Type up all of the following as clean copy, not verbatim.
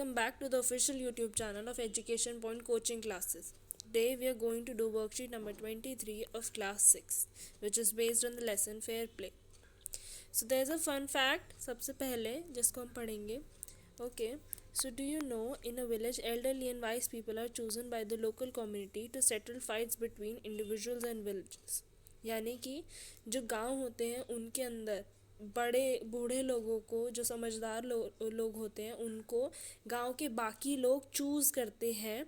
welcome back to the official YouTube channel of Education Point Coaching Classes. Today we are going to do worksheet number 23 of class 6, which is based on the lesson Fair Play. So there's a fun fact सबसे पहले जिसको हम पढ़ेंगे. Okay, so do you know in a village elderly and wise people are chosen by the local community to settle fights between individuals and villages. यानी कि जो गांव होते हैं उनके अंदर बड़े बूढ़े लोगों को, जो समझदार लोग होते हैं, उनको गांव के बाकी लोग चूज़ करते हैं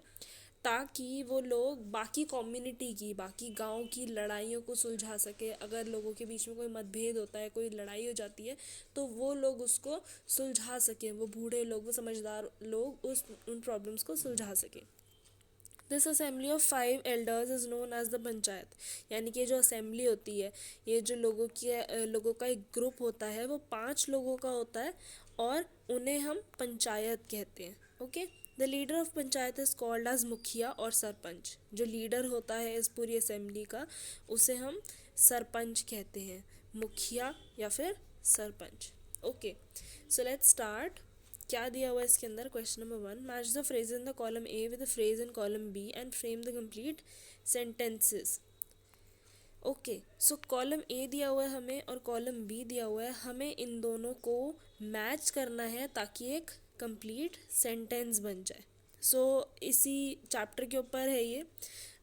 ताकि वो लोग बाकी कम्युनिटी की, बाकी गांव की लड़ाइयों को सुलझा सके. अगर लोगों के बीच में कोई मतभेद होता है, कोई लड़ाई हो जाती है, तो वो लोग उसको सुलझा सकें. वो बूढ़े लोग, वो समझदार लोग उन प्रॉब्लम्स को सुलझा सकें. This assembly of 5 elders is known as the panchayat. यानी कि जो असेंबली होती है, ये जो लोगों का एक ग्रुप होता है, वो 5 लोगों का होता है और उन्हें हम पंचायत कहते हैं. Okay, the leader of panchayat is called as mukhiya और सरपंच. जो लीडर होता है इस पूरी असेंबली का, उसे हम सरपंच कहते हैं, मुखिया या फिर sarpanch. Okay, so let's start. क्या दिया हुआ है इसके अंदर? Question number 1, match the phrase in the column A with the phrase in column B and frame the complete sentences. Okay, so column A दिया हुआ है हमें और कॉलम बी दिया हुआ है. हमें इन दोनों को मैच करना है ताकि एक कंप्लीट सेंटेंस बन जाए. सो इसी चैप्टर के ऊपर है ये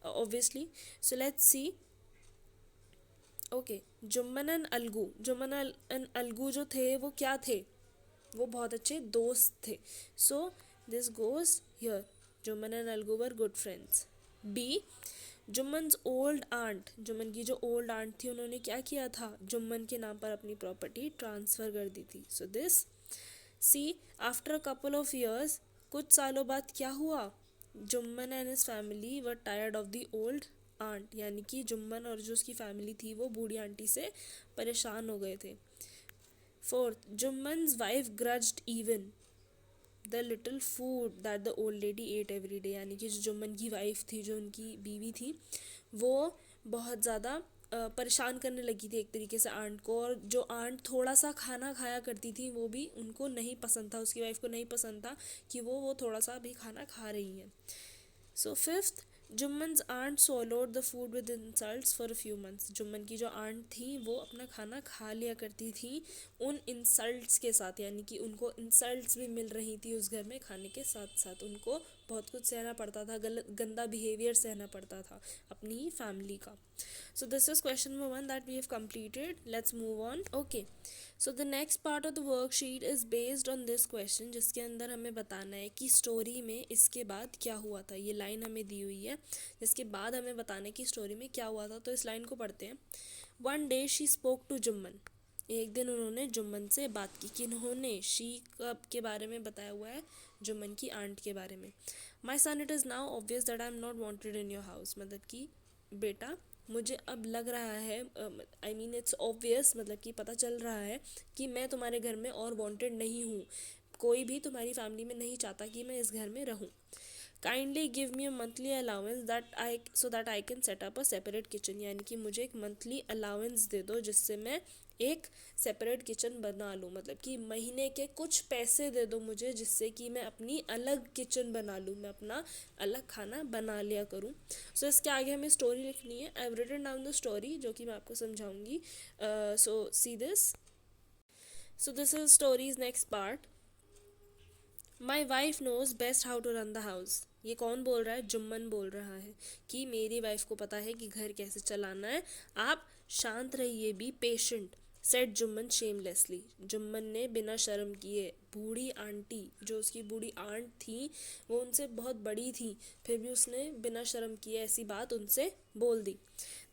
obviously. So let's see. Okay, Jumman and Algu जो थे वो क्या थे? वो बहुत अच्छे दोस्त थे. So this goes here. Jumman and Algu were good friends. Be, Jumman's old aunt. Jumman की जो ओल्ड आंट थी, उन्होंने क्या किया था? जुम्मन के नाम पर अपनी प्रॉपर्टी ट्रांसफ़र कर दी थी. So this. See, after a couple of years. कुछ सालों बाद क्या हुआ? Jumman and his family were tired of the old aunt. यानी कि जुम्मन और जो उसकी फैमिली थी वो बूढ़ी आंटी से परेशान हो गए थे. Fourth, Jumman's wife grudged even the little food that the old lady ate every day. यानी कि जो जुम्मन की वाइफ थी, जो उनकी बीवी थी, वो बहुत ज़्यादा परेशान करने लगी थी एक तरीके से आंट को. और जो आंट थोड़ा सा खाना खाया करती थी, वो भी उनको नहीं पसंद था, उसकी वाइफ को नहीं पसंद था कि वो थोड़ा सा भी खाना खा रही है. So fifth, Jumman's aunt swallowed the food with insults for a few months. Jumman की जो आंट थी वो अपना खाना खा लिया करती थी उन इंसल्ट्स के साथ. यानी कि उनको इंसल्ट्स भी मिल रही थी उस घर में. खाने के साथ साथ उनको बहुत कुछ सहना पड़ता था, गंदा बिहेवियर सहना पड़ता था अपनी ही फैमिली का. So this is question number 1 that we have completed. Let's move on. Okay, so the next part of the worksheet is based on this question, जिसके अंदर हमें बताना है कि स्टोरी में इसके बाद क्या हुआ था. ये लाइन हमें दी हुई है, जिसके बाद हमें बताना है कि स्टोरी में क्या हुआ था. तो इस लाइन को पढ़ते हैं. One day she spoke to Jumman. एक दिन उन्होंने जुम्मन से बात की. किन्होंने? शी के बारे में बताया हुआ है, जुम्मन की आंट के बारे में. My son, it is now obvious that I am not wanted in your house. मतलब कि बेटा, मुझे अब लग रहा है, आई मीन इट्स ऑब्वियस, मतलब कि पता चल रहा है कि मैं तुम्हारे घर में और वांटेड नहीं हूँ. कोई भी तुम्हारी फैमिली में नहीं चाहता कि मैं इस घर में रहूँ. Kindly give me a monthly allowance that I can set up a separate kitchen. यानी कि मुझे एक मंथली अलाउंस दे दो जिससे मैं एक सेपरेट किचन बना लूँ. मतलब कि महीने के कुछ पैसे दे दो मुझे, जिससे कि मैं अपनी अलग किचन बना लूँ, मैं अपना अलग खाना बना लिया करूँ. सो इसके आगे हमें स्टोरी लिखनी है. I have written down the story, जो कि मैं आपको समझाऊंगी. So see this. So this is story's next part. My wife knows best how to run the house. ये कौन बोल रहा है? जुम्मन बोल रहा है कि मेरी वाइफ को पता है कि घर कैसे चलाना है. आप शांत रहिए, be patient, said Jumman shamelessly. Jumman ने बिना शर्म किए. बूढ़ी आंटी, जो उसकी बूढ़ी आंट थी, वो उनसे बहुत बड़ी थी, फिर भी उसने बिना शर्म किए ऐसी बात उनसे बोल दी.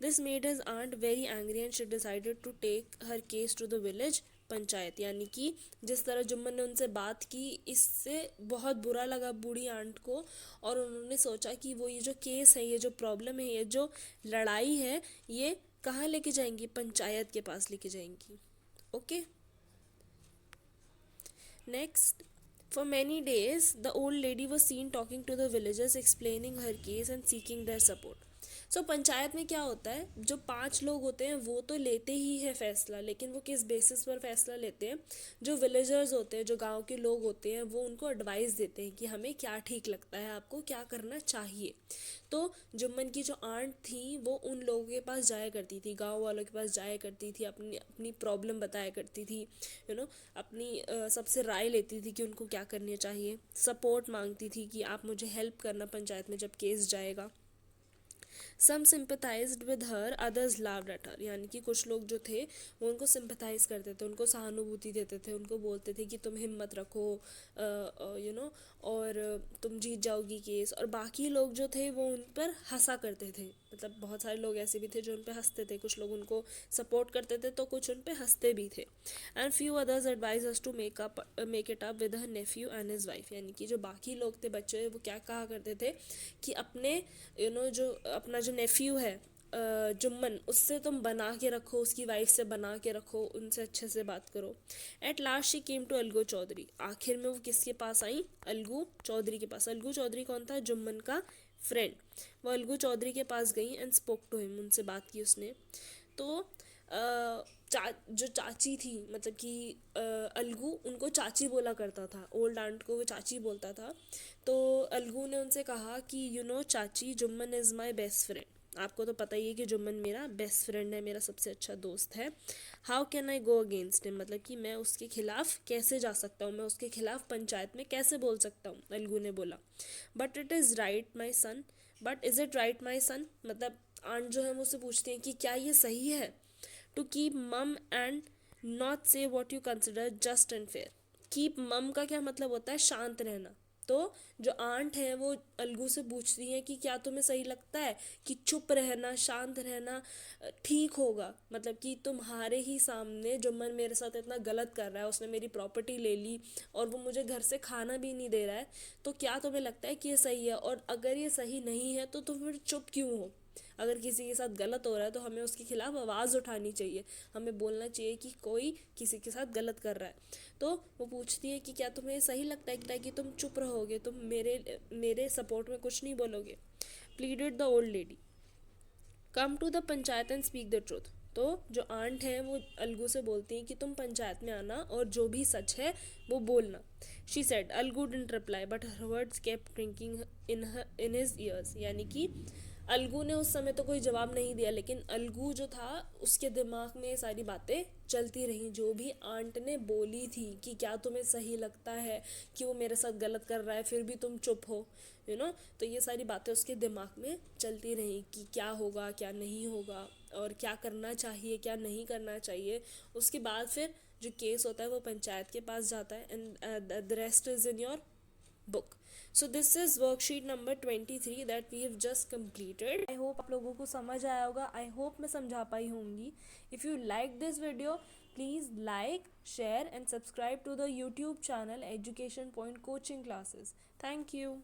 This made his aunt very angry and she decided to take her case to the village panchayat. यानी कि जिस तरह जुम्मन ने उनसे बात की, इससे बहुत बुरा लगा बूढ़ी आंट को, और उन्होंने सोचा कि वो ये जो केस है, ये जो प्रॉब्लम है, ये जो लड़ाई है, ये कहाँ लेके जाएंगी? पंचायत के पास लेके जाएंगी. Okay, next. For many days, the old lady was seen talking to the villagers, explaining her case and seeking their support. सो पंचायत में क्या होता है, जो 5 लोग होते हैं वो तो लेते ही है फैसला, लेकिन वो किस बेसिस पर फैसला लेते हैं, जो विलेजर्स होते हैं, जो गांव के लोग होते हैं, वो उनको एडवाइस देते हैं कि हमें क्या ठीक लगता है, आपको क्या करना चाहिए। तो जुम्मन की जो आंट थी वो उन लोगों के पास जाया करती थी, गांव वालों के पास जाया करती थी, अपनी अपनी प्रॉब्लम बताया करती थी, अपनी सबसे राय लेती थी कि उनको क्या करनी चाहिए, सपोर्ट मांगती थी कि आप मुझे हेल्प करना पंचायत में जब केस जाएगा। Some sympathised with her, others laughed at her, यानी कि कुछ लोग जो थे वो उनको सिंपथाइज करते थे, उनको सहानुभूति देते थे, उनको बोलते थे कि तुम हिम्मत रखो, और तुम जीत जाओगी केस। और बाकी लोग जो थे वो उन पर हंसा करते थे, मतलब बहुत सारे लोग ऐसे भी थे जो उन पर हंसते थे, कुछ लोग उनको सपोर्ट करते थे तो कुछ उन पर हंसते भी थे। And few others advise us to make it up with her nephew and his wife, यानी कि जो बाकी लोग थे बच्चे वो क्या कहा करते थे कि अपने जो अपना जो नेफ्यू है जुम्मन, उससे तुम बना के रखो, उसकी वाइफ से बना के रखो, उनसे अच्छे से बात करो। At last she came to Algu Chaudhari, आखिर में वो किसके पास आई, अलगू चौधरी के पास। अलगू चौधरी कौन था, जुम्मन का फ्रेंड। वो अलगू चौधरी के पास गई एंड स्पोक टू हिम, उनसे बात की उसने। तो जो चाची थी, मतलब कि अलगू उनको चाची बोला करता था, ओल्ड आंट को वो चाची बोलता था। तो अलगू ने उनसे कहा कि चाची, Jumman is my best friend, आपको तो पता ही है कि जुम्मन मेरा बेस्ट फ्रेंड है, मेरा सबसे अच्छा दोस्त है। How can I go against him, मतलब कि मैं उसके खिलाफ कैसे जा सकता हूँ, मैं उसके खिलाफ पंचायत में कैसे बोल सकता हूँ, अलगू ने बोला। But it is right my son, but is it right my son, मतलब आंट जो है मुझसे पूछती हैं कि क्या ये सही है, टू कीप मम एंड नॉट से what you consider just and fair. Keep मम का क्या मतलब होता है, शांत रहना। तो जो आंट है वो अलगू से पूछती हैं कि क्या तुम्हें सही लगता है कि चुप रहना, शांत रहना ठीक होगा, मतलब कि तुम्हारे ही सामने जुम्मन मेरे साथ इतना गलत कर रहा है, उसने मेरी प्रॉपर्टी ले ली और वो मुझे घर से खाना भी नहीं दे रहा है, तो क्या तुम्हें लगता है कि ये सही है, और अगर ये सही नहीं है तो तुम फिर चुप क्यों हो। अगर किसी के साथ गलत हो रहा है तो हमें उसके खिलाफ आवाज़ उठानी चाहिए, हमें बोलना चाहिए कि कोई किसी के साथ गलत कर रहा है। तो वो पूछती है कि क्या तुम्हें सही लगता है कि तुम चुप रहोगे, तुम मेरे सपोर्ट में कुछ नहीं बोलोगे। Pleaded the old lady, come to the panchayat and speak the truth. तो जो आंट है वो अलगू से बोलती हैं कि तुम पंचायत में आना और जो भी सच है वो बोलना। She said, Algu didn't reply but her words kept ringing in his years, यानी कि अलगू ने उस समय तो कोई जवाब नहीं दिया, लेकिन अलगू जो था उसके दिमाग में ये सारी बातें चलती रहीं, जो भी आंट ने बोली थी कि क्या तुम्हें सही लगता है कि वो मेरे साथ गलत कर रहा है फिर भी तुम चुप हो, तो ये सारी बातें उसके दिमाग में चलती रहीं कि क्या होगा क्या नहीं होगा, और क्या करना चाहिए क्या नहीं करना चाहिए। उसके बाद फिर जो केस होता है वो पंचायत के पास जाता है, and the rest is in your book. So this is worksheet number 23 that we have just completed. I hope आप लोगों को समझ आया होगा, I hope मैं समझा पाई होंगी। If you like this video, please like, share and subscribe to the YouTube channel Education Point Coaching Classes. Thank you.